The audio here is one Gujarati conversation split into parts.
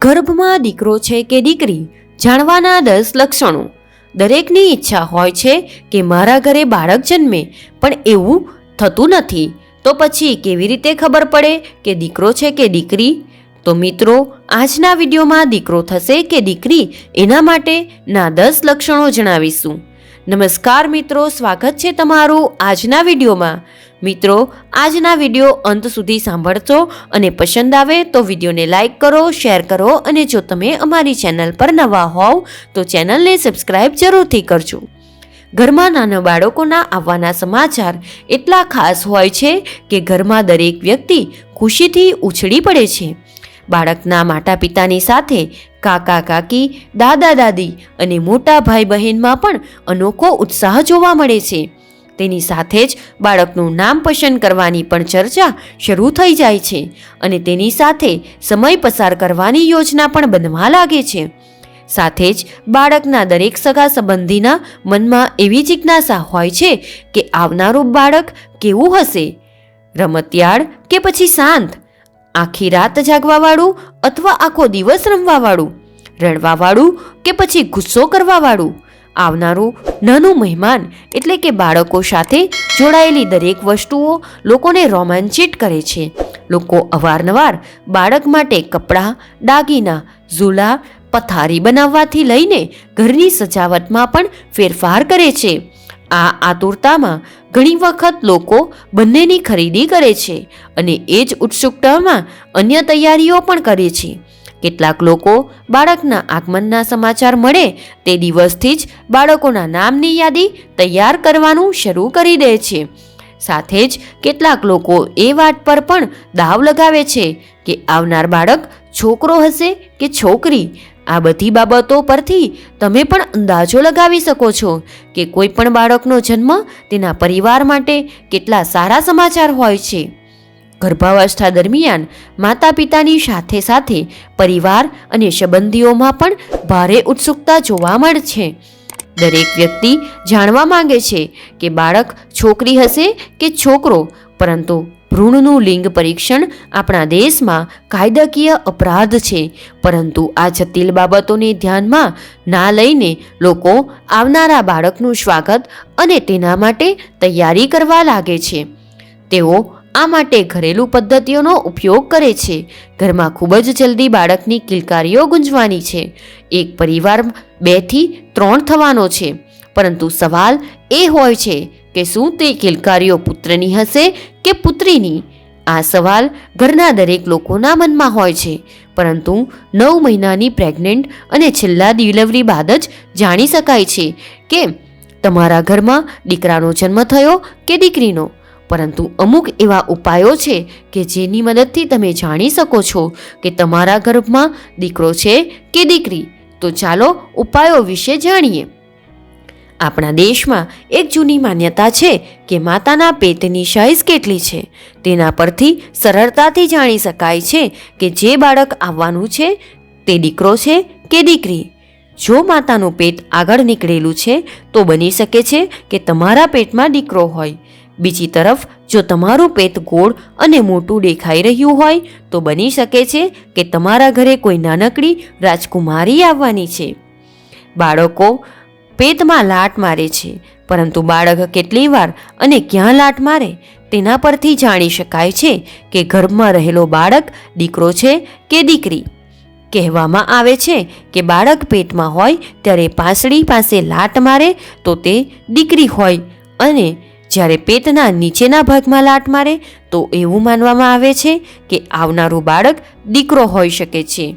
ગર્ભમાં દીકરો છે કે દીકરી જાણવાના 10 લક્ષણો. દરેકની ઈચ્છા હોય છે કે મારા ઘરે બાળક જન્મે, પણ એવું થતું નથી. તો પછી કેવી રીતે ખબર પડે કે દીકરો છે કે દીકરી? તો મિત્રો, આજના વિડીયોમાં દીકરો થશે કે દીકરી એના માટેના 10 લક્ષણો જણાવીશું. નમસ્કાર મિત્રો, સ્વાગત છે તમારું આજના વિડીયોમાં. મિત્રો, આજના વિડીયો અંત સુધી સાંભળજો અને પસંદ આવે તો વિડીયોને લાઇક કરો, શેર કરો અને જો તમે અમારી ચેનલ પર નવા હોવ તો ચેનલને સબસ્ક્રાઇબ જરૂરથી કરજો. ઘરમાં નાના બાળકોના આવવાના સમાચાર એટલા ખાસ હોય છે કે ઘરમાં દરેક વ્યક્તિ ખુશીથી ઉછળી પડે છે. બાળકના માતા પિતાની સાથે કાકા કાકી, દાદા દાદી અને મોટા ભાઈ બહેનમાં પણ અનોખો ઉત્સાહ જોવા મળે છે. તેની સાથે જ બાળકનું નામ પસંદ કરવાની પણ ચર્ચા શરૂ થઈ જાય છે અને તેની સાથે સમય પસાર કરવાની યોજના પણ બનવા લાગે છે. સાથે જ બાળકના દરેક સગા સંબંધીના મનમાં એવી જિજ્ઞાસા હોય છે કે આવનારું બાળક કેવું હશે, રમતિયાળ કે પછી શાંત, આખી રાત જાગવાવાળું અથવા આખો દિવસ રમવાવાળું, રડવાવાળું કે પછી ગુસ્સો કરવાવાળું. આવનારું નાનું મહેમાન એટલે કે બાળકો સાથે જોડાયેલી દરેક વસ્તુઓ લોકોને રોમાંચિત કરે છે. લોકો અવારનવાર બાળક માટે કપડાં, દાગીના, ઝૂલા, પથારી બનાવવાથી લઈને ઘરની સજાવટમાં પણ ફેરફાર કરે છે. આ આતુરતામાં ઘણી વખત લોકો બંનેની ખરીદી કરે છે અને એ જ ઉત્સુકતામાં અન્ય તૈયારીઓ પણ કરે છે. કેટલાક લોકો બાળકના આગમનના સમાચાર મળે તે દિવસથી જ બાળકોના નામની યાદી તૈયાર કરવાનું શરૂ કરી દે છે. સાથે જ કેટલાક લોકો એ વાત પર પણ દાવ લગાવે છે કે આવનાર બાળક છોકરો હશે કે છોકરી. આ બધી બાબતો પરથી તમે પણ અંદાજો લગાવી શકો છો કે કોઈ પણ બાળકનો જન્મ તેના પરિવાર માટે કેટલા સારા સમાચાર હોય છે. ગર્ભાવસ્થા દરમિયાન માતા પિતાની સાથે સાથે પરિવાર અને સંબંધીઓમાં પણ ભારે ઉત્સુકતા જોવા મળે છે. દરેક વ્યક્તિ જાણવા માંગે છે કે બાળક છોકરી હશે કે છોકરો, પરંતુ ભ્રૂણનું લિંગ પરીક્ષણ આપણા દેશમાં કાયદાકીય અપરાધ છે. પરંતુ આ જટિલ બાબતોને ધ્યાનમાં ના લઈને લોકો આવનારા બાળકનું સ્વાગત અને તેના માટે તૈયારી કરવા લાગે છે. તેઓ આ માટે ઘરેલું પદ્ધતિઓનો ઉપયોગ કરે છે. ઘરમાં ખૂબ જ જલ્દી બાળકની કિલકારીઓ ગુંજવાની છે. એક પરિવાર 2 થી 3 થવાનો છે, પરંતુ સવાલ એ હોય છે કે શું તે કિલકારીઓ પુત્રની હશે કે પુત્રીની? આ સવાલ ઘરના દરેક લોકોના મનમાં હોય છે, પરંતુ 9 મહિનાની પ્રેગ્નન્ટ અને છેલ્લા ડિલિવરી બાદ જ જાણી શકાય છે કે તમારા ઘરમાં દીકરાનો જન્મ થયો કે દીકરીનો. પરંતુ અમુક એવા ઉપાયો છે કે જેની મદદથી તમે જાણી શકો છો કે તમારા ગર્ભમાં દીકરો છે કે દીકરી. તો ચાલો ઉપાયો વિશે જાણીએ. આપણા દેશમાં એક જૂની માન્યતા છે કે માતાના પેટની સાઈઝ કેટલી છે તેના પરથી સરળતાથી જાણી શકાય છે કે જે બાળક આવવાનું છે તે દીકરો છે કે દીકરી. જો માતાનું પેટ આગળ નીકળેલું છે તો બની શકે છે કે તમારા પેટમાં દીકરો હોય. બીજી તરફ જો તમારું પેટ ગોળ અને મોટું દેખાઈ રહ્યું હોય તો બની શકે છે કે તમારા ઘરે કોઈ નાનકડી રાજકુમારી આવવાની છે. બાળકો પેટમાં લાટ મારે છે, પરંતુ બાળક કેટલી વાર અને ક્યાં લાટ મારે તેના પરથી જાણી શકાય છે કે ગર્ભમાં રહેલો બાળક દીકરો છે કે દીકરી. કહેવામાં આવે છે કે બાળક પેટમાં હોય ત્યારે પાંસળી પાસે લાટ મારે તો તે દીકરી હોય અને જ્યારે પેટના નીચેના ભાગમાં લાટ મારે તો એવું માનવામાં આવે છે કે આવનારું બાળક દીકરો હોઈ શકે છે.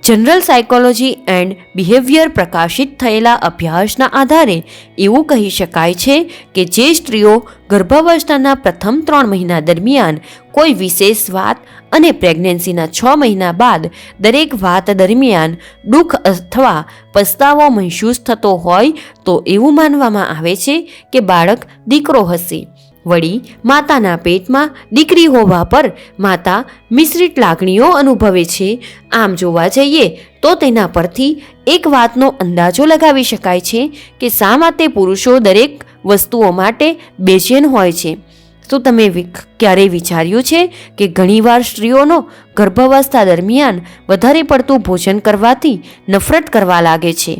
જનરલ સાયકોલોજી એન્ડ બિહેવિયર પ્રકાશિત થયેલા અભ્યાસના આધારે એવું કહી શકાય છે કે જે સ્ત્રીઓ ગર્ભાવસ્થાના પ્રથમ 3 મહિના દરમિયાન કોઈ વિશેષ વાત અને પ્રેગ્નન્સીના 6 મહિના બાદ દરેક વાત દરમિયાન દુઃખ અથવા પસ્તાવો મહેસૂસ થતો હોય તો એવું માનવામાં આવે છે કે બાળક દીકરો હશે. વળી માતાના પેટમાં દીકરી હોવા પર માતા મિશ્રિત લાગણીઓ અનુભવે છે. આમ જોવા જઈએ તો તેના પરથી એક વાતનો અંદાજો લગાવી શકાય છે કે શા માટે પુરુષો દરેક વસ્તુઓ માટે બેચેન હોય છે. શું તમે ક્યારેય વિચાર્યું છે કે ઘણીવાર સ્ત્રીઓનો ગર્ભાવસ્થા દરમિયાન વધારે પડતું ભોજન કરવાથી નફરત કરવા લાગે છે?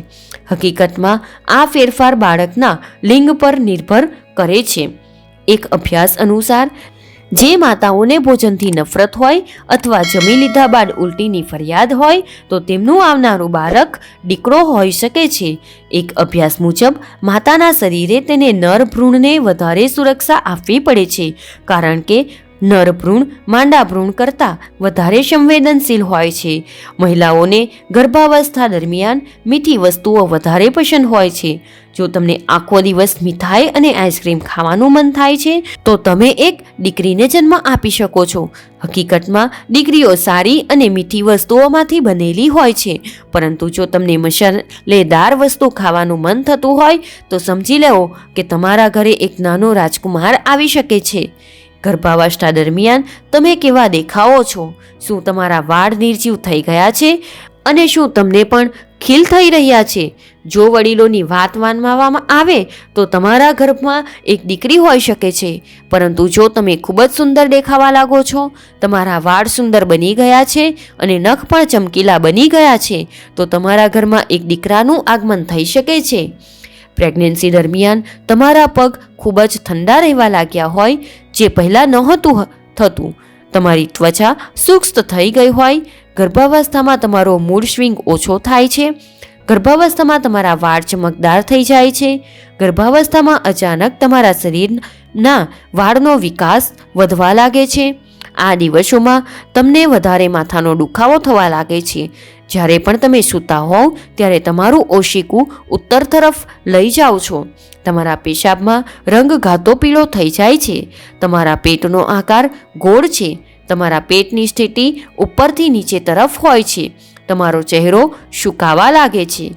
હકીકતમાં આ ફેરફાર બાળકના લિંગ પર નિર્ભર કરે છે. એક અભ્યાસ અનુસાર જે માતાઓને ભોજનથી નફરત હોય અથવા જમી લીધા બાદ ઉલટીની ફરિયાદ હોય તો તેમનું આવનારું બાળક દીકરો હોઈ શકે છે. એક અભ્યાસ મુજબ માતાના શરીરે તેને નર ભ્રૂણને વધારે સુરક્ષા આપવી પડે છે, કારણ કે નર ભ્રૂણ માંડા ભ્રૂણ કરતાં વધારે સંવેદનશીલ હોય છે. મહિલાઓને ગર્ભાવસ્થા દરમિયાન મીઠી વસ્તુઓ વધારે પસંદ હોય છે. જો તમને આખો દિવસ મીઠાઈ અને આઈસ્ક્રીમ ખાવાનું મન થાય છે તો તમે એક દીકરીને જન્મ આપી શકો છો. હકીકતમાં દીકરીઓ સારી અને મીઠી વસ્તુઓમાંથી બનેલી હોય છે, પરંતુ જો તમને મસાલેદાર વસ્તુ ખાવાનું મન થતું હોય તો સમજી લેવો કે તમારા ઘરે એક નાનો રાજકુમાર આવી શકે છે. ગર્ભાવસ્થા દરમિયાન તમે કેવા દેખાવો છો? શું તમારા વાળ નિર્જીવ થઈ ગયા છે અને શું તમને પણ ખીલ થઈ રહ્યા છે? જો વડીલોની વાત માનવામાં આવે તો તમારા ગર્ભમાં એક દીકરી હોઈ શકે છે, પરંતુ જો તમે ખૂબ જ સુંદર દેખાવા લાગો છો, તમારા વાળ સુંદર બની ગયા છે અને નખ પણ ચમકીલા બની ગયા છે, તો તમારા ઘરમાં એક દીકરાનું આગમન થઈ શકે છે. પ્રેગ્નન્સી દરમિયાન તમારા પગ ખૂબ જ ઠંડા રહેવા લાગ્યા હોય, જે પહેલાં નહોતું થતું. તમારી ત્વચા શુષ્ક થઈ ગઈ હોય. ગર્ભાવસ્થામાં તમારો મૂડ સ્વિંગ ઓછો થાય છે. ગર્ભાવસ્થામાં તમારા વાળ ચમકદાર થઈ જાય છે. ગર્ભાવસ્થામાં અચાનક તમારા શરીરના વાળનો વિકાસ વધવા લાગે છે. આ દિવસોમાં તમને વધારે માથાનો દુખાવો થવા લાગે છે. જ્યારે પણ તમે સૂતા હોવ ત્યારે તમારું ઓશિકું ઉત્તર તરફ લઈ જાઓ છો. તમારા પેશાબમાં રંગ ઘાટો પીળો થઈ જાય છે. તમારા પેટનો આકાર ગોળ છે. તમારા પેટની સ્થિતિ ઉપરથી નીચે તરફ હોય છે. તમારો ચહેરો સુકાવા લાગે છે.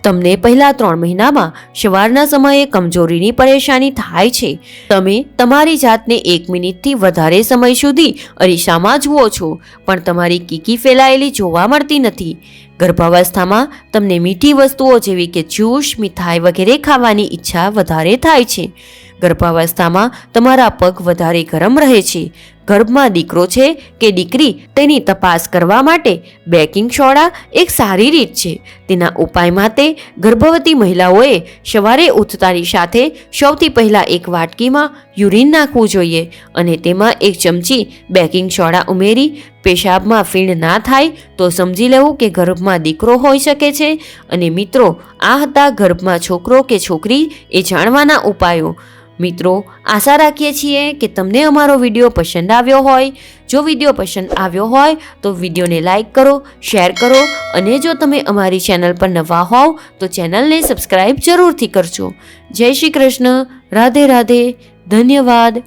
તમને પહેલા 3 મહિનામાં સવારના સમયે કમજોરીની પરેશાની થાય છે. તમે તમારી જાતને 1 મિનિટથી વધારે સમય સુધી અરીસામાં જુઓ છો, પણ તમારી કીકી ફેલાયેલી જોવા મળતી નથી. ગર્ભાવસ્થામાં તમને મીઠી વસ્તુઓ જેવી કે જ્યુસ, મીઠાઈ વગેરે ખાવાની ઈચ્છા વધારે થાય છે. ગર્ભાવસ્થામાં તમારા પગ વધારે ગરમ રહે છે. ગર્ભમાં દીકરો છે કે દીકરી તેની તપાસ કરવા માટે બેકિંગ સોડા એક સારી રીત છે. તેના ઉપાય માટે ગર્ભવતી મહિલાઓએ સવારે ઉઠતાની સાથે સૌથી પહેલાં એક વાટકીમાં યુરિન નાખવું જોઈએ અને તેમાં 1 ચમચી બેકિંગ સોડા ઉમેરી પેશાબમાં ફીણ ના થાય તો સમજી લેવું કે ગર્ભમાં દીકરો હોઈ શકે છે. અને મિત્રો, આ હતા ગર્ભમાં છોકરો કે છોકરી એ જાણવાના ઉપાયો. મિત્રો, આશા રાખીએ છીએ કે તમને અમારો વિડીયો પસંદ આવ્યો હોય. જો વિડીયો પસંદ આવ્યો હોય તો વિડીયોને લાઈક કરો, શેર કરો અને જો તમે અમારી ચેનલ પર નવા હોવ તો ચેનલને સબસ્ક્રાઈબ જરૂરથી કરજો. જય શ્રી કૃષ્ણ. રાધે રાધે. ધન્યવાદ.